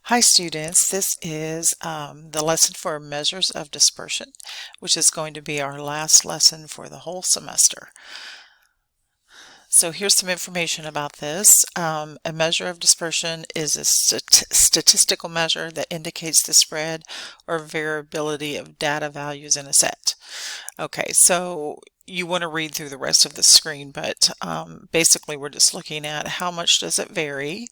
Hi students, this is the lesson for measures of dispersion, which is going to be our last lesson for the whole semester. So here's some information about this. A measure of dispersion is a statistical measure that indicates the spread or variability of data values in a set. Okay, so you want to read through the rest of the screen, but basically we're just looking at how much does it vary.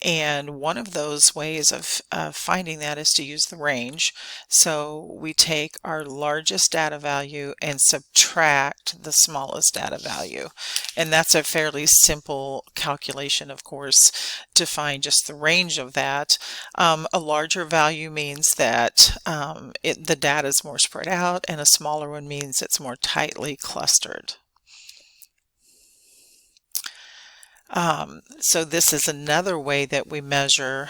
And one of those ways of finding that is to use the range. So we take our largest data value and subtract the smallest data value. And that's a fairly simple calculation, of course, to find just the range of that. A larger value means that the data is more spread out, and a smaller one means it's more tightly clustered. So this is another way that we measure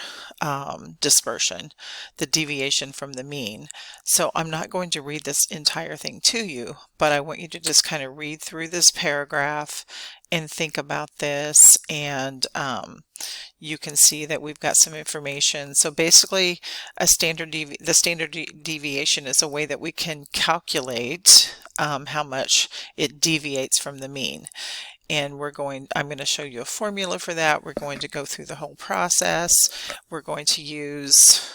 dispersion, the deviation from the mean. So I'm not going to read this entire thing to you, but I want you to just kind of read through this paragraph and think about this, and you can see that we've got some information. So basically the standard deviation is a way that we can calculate how much it deviates from the mean. And I'm going to show you a formula for that. We're going to go through the whole process. We're going to use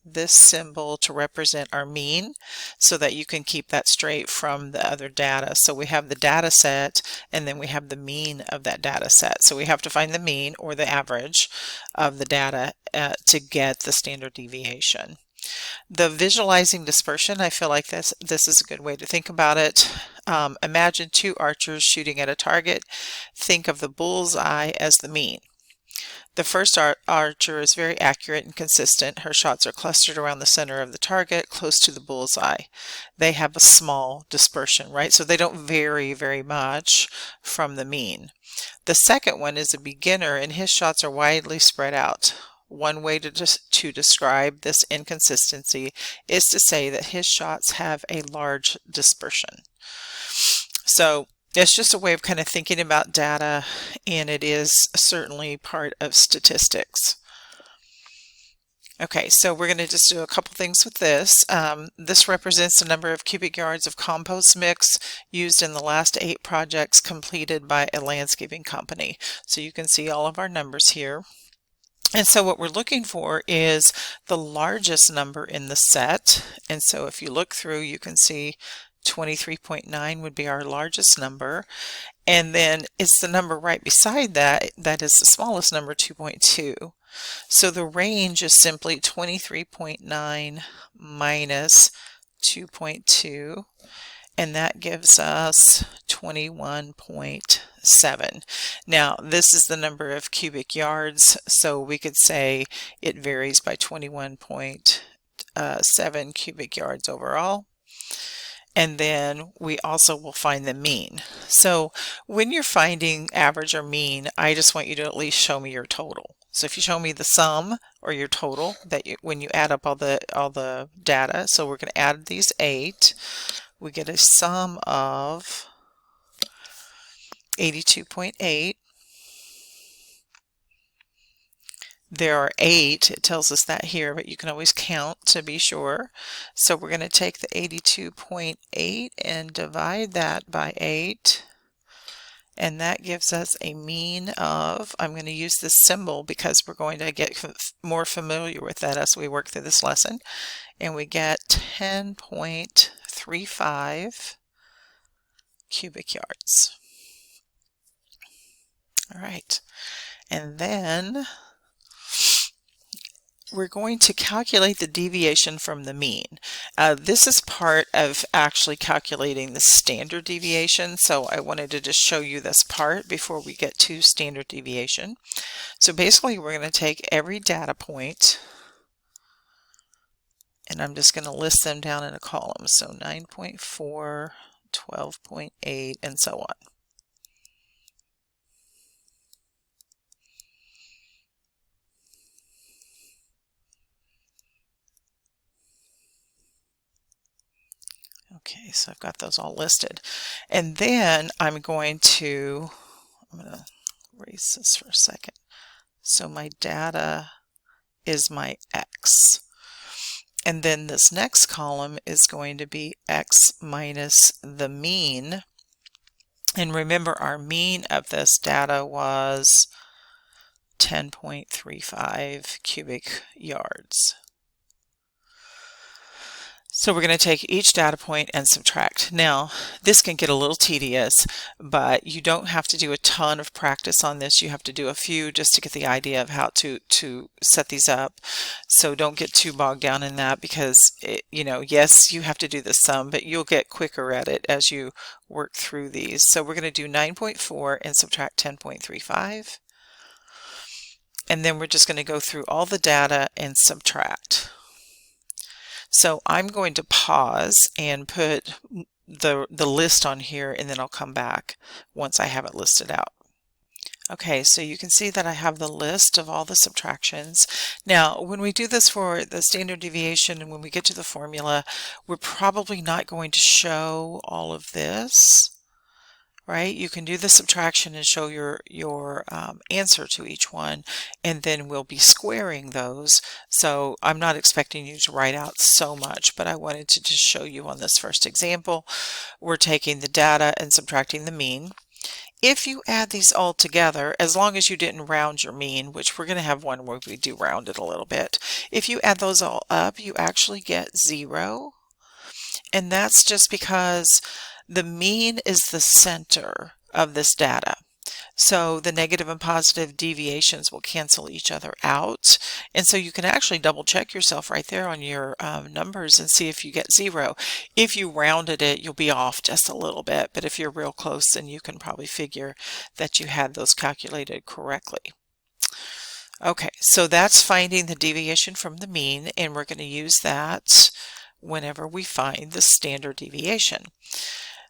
this symbol to represent our mean so that you can keep that straight from the other data. So we have the data set, and then we have the mean of that data set. So we have to find the mean, or the average of the data, to get the standard deviation. The visualizing dispersion, I feel like this is a good way to think about it. Imagine two archers shooting at a target. Think of the bull's eye as the mean. The first archer is very accurate and consistent. Her shots are clustered around the center of the target, close to the bull's eye. They have a small dispersion, right? So they don't vary very much from the mean. The second one is a beginner, and his shots are widely spread out. One way to describe this inconsistency is to say that his shots have a large dispersion. So it's just a way of kind of thinking about data, and it is certainly part of statistics. Okay, so we're going to just do a couple things with this. This represents the number of cubic yards of compost mix used in the last 8 projects completed by a landscaping company. So you can see all of our numbers here. And so what we're looking for is the largest number in the set. And so if you look through, you can see 23.9 would be our largest number. And then it's the number right beside that, that is the smallest number, 2.2. So the range is simply 23.9 minus 2.2. And that gives us 21.7. Now, this is the number of cubic yards, so we could say it varies by 21.7 cubic yards overall. And then we also will find the mean. So when you're finding average or mean, I just want you to at least show me your total. So if you show me the sum or your total, when you add up all the data, so we're going to add these 8. We get a sum of 82.8. There are 8, it tells us that here, but you can always count to be sure. So we're going to take the 82.8 and divide that by 8. And that gives us a mean of, I'm going to use this symbol because we're going to get more familiar with that as we work through this lesson. And we get 10.35 cubic yards. All right, and then we're going to calculate the deviation from the mean. This is part of actually calculating the standard deviation, so I wanted to just show you this part before we get to standard deviation. So basically we're going to take every data point, and I'm just going to list them down in a column. So 9.4, 12.8, and so on. Okay, so I've got those all listed. And then I'm going to erase this for a second. So my data is my x. And then this next column is going to be x minus the mean. And remember, our mean of this data was 10.35 cubic yards. So we're going to take each data point and subtract. Now, this can get a little tedious, but you don't have to do a ton of practice on this. You have to do a few just to get the idea of how to set these up. So don't get too bogged down in that, because yes, you have to do the sum, but you'll get quicker at it as you work through these. So we're going to do 9.4 and subtract 10.35. And then we're just going to go through all the data and subtract. So I'm going to pause and put the list on here, and then I'll come back once I have it listed out. Okay, so you can see that I have the list of all the subtractions. Now, when we do this for the standard deviation and when we get to the formula, we're probably not going to show all of this. Right? You can do the subtraction and show your answer to each one, and then we'll be squaring those. So I'm not expecting you to write out so much, but I wanted to just show you on this first example. We're taking the data and subtracting the mean. If you add these all together, as long as you didn't round your mean, which we're going to have one where we do round it a little bit, if you add those all up, you actually get 0. And that's just because the mean is the center of this data. So the negative and positive deviations will cancel each other out. And so you can actually double check yourself right there on your numbers and see if you get 0. If you rounded it, you'll be off just a little bit. But if you're real close, then you can probably figure that you had those calculated correctly. Okay, so that's finding the deviation from the mean, and we're going to use that whenever we find the standard deviation.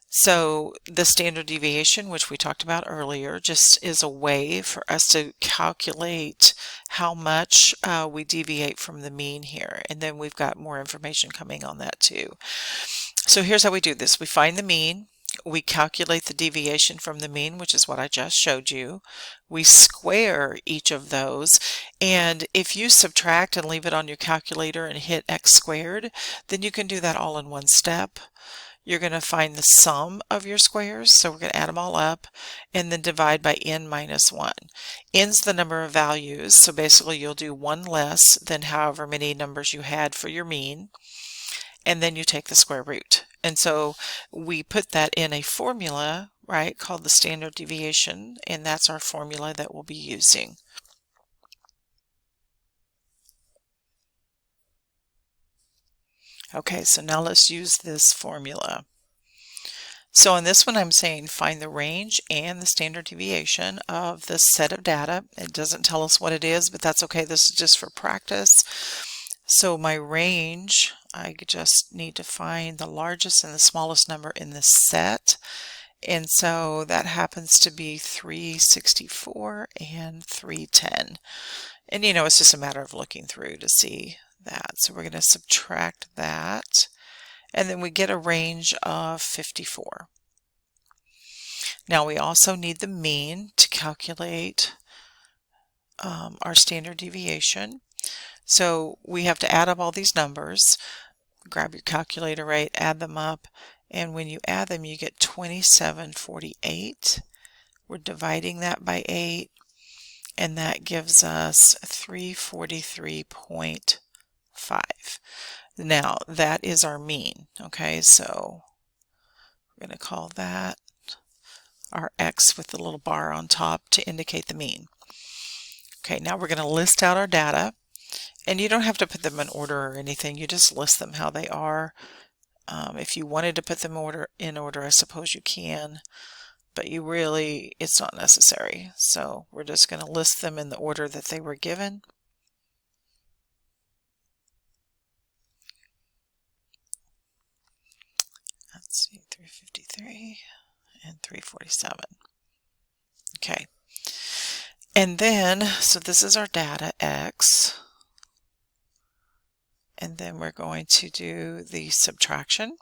So the standard deviation, which we talked about earlier, just is a way for us to calculate how much we deviate from the mean here. And then we've got more information coming on that too. So here's how we do this. We find the mean. We calculate the deviation from the mean, which is what I just showed you. We square each of those, and if you subtract and leave it on your calculator and hit x squared, then you can do that all in one step. You're going to find the sum of your squares, so we're going to add them all up and then divide by n minus 1. N's the number of values, so basically you'll do one less than however many numbers you had for your mean, and then you take the square root. And so we put that in a formula, right, called the standard deviation, and that's our formula that we'll be using. Okay, so now let's use this formula. So on this one, I'm saying find the range and the standard deviation of this set of data. It doesn't tell us what it is, but that's okay. This is just for practice. So my range, I just need to find the largest and the smallest number in this set. And so that happens to be 364 and 310. And it's just a matter of looking through to see that. So we're going to subtract that, and then we get a range of 54. Now we also need the mean to calculate our standard deviation. So we have to add up all these numbers. Grab your calculator, right, add them up, and when you add them you get 2748. We're dividing that by 8, and that gives us 343.5. Now that is our mean. Okay, so we're going to call that our x with the little bar on top to indicate the mean. Okay, now we're going to list out our data, and you don't have to put them in order or anything. You just list them how they are. If you wanted to put them in order, I suppose you can, but it's not necessary. So we're just going to list them in the order that they were given. Let's see, 353 and 347. Okay. And then, so this is our data, x. And then we're going to do the subtraction.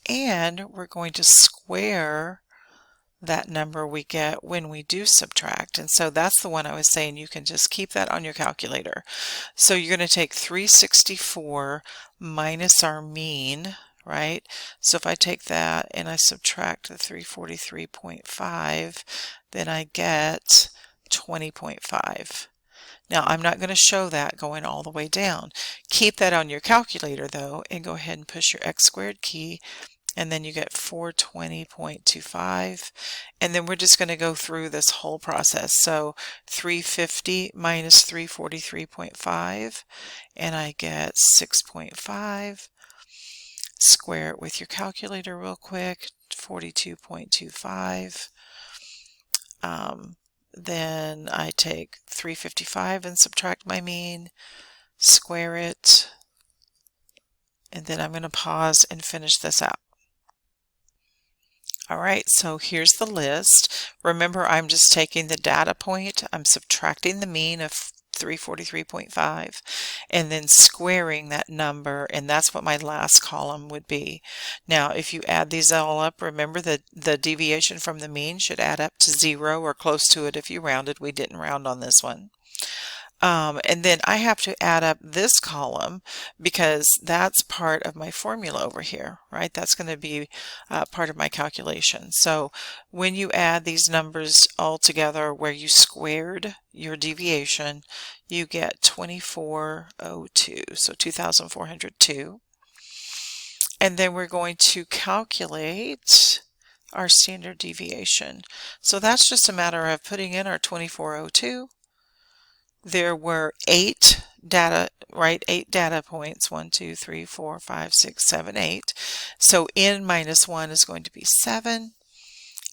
And we're going to square that number we get when we do subtract. And so that's the one I was saying you can just keep that on your calculator. So you're going to take 364 minus our mean, right? So if I take that and I subtract the 343.5, then I get 20.5. Now I'm not going to show that going all the way down. Keep that on your calculator though, and go ahead and push your x squared key, and then you get 420.25, and then we're just going to go through this whole process. So 350 minus 343.5, and I get 6.5. Square it with your calculator real quick, 42.25. Then I take 355 and subtract my mean, square it, and then I'm going to pause and finish this out. All right, so here's the list. Remember, I'm just taking the data point, I'm subtracting the mean of 343.5, and then squaring that number, and that's what my last column would be. Now, if you add these all up, remember that the deviation from the mean should add up to 0 or close to it if you rounded. We didn't round on this one. And then I have to add up this column because that's part of my formula over here, right? That's going to be part of my calculation. So when you add these numbers all together where you squared your deviation, you get 2402, so 2402. And then we're going to calculate our standard deviation. So that's just a matter of putting in our 2402. There were 8 data, right? 8 data points, 1, 2, 3, 4, 5, 6, 7, 8. So n minus 1 is going to be 7.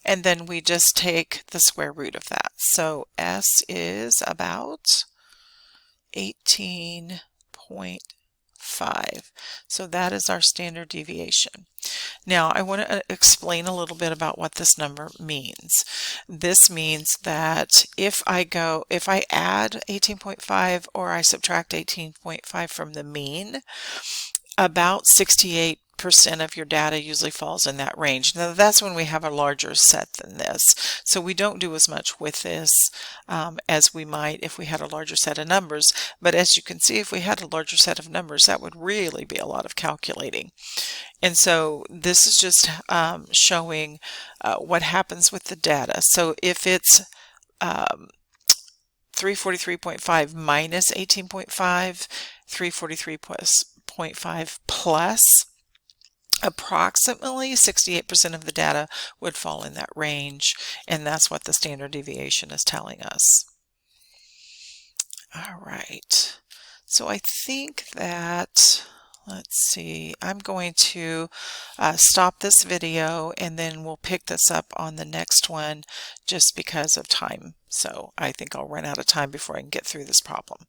And then we just take the square root of that. So S is about 18.5. So that is our standard deviation. Now I want to explain a little bit about what this number means. This means that if I add 18.5 or I subtract 18.5 from the mean, about 68% of your data usually falls in that range. Now that's when we have a larger set than this. So we don't do as much with this as we might if we had a larger set of numbers. But as you can see, if we had a larger set of numbers, that would really be a lot of calculating. And so this is just showing what happens with the data. So if it's 343.5 minus 18.5, 343.5 plus, approximately 68% of the data would fall in that range, and that's what the standard deviation is telling us. All right, so I think that, let's see, I'm going to stop this video and then we'll pick this up on the next one just because of time. So I think I'll run out of time before I can get through this problem.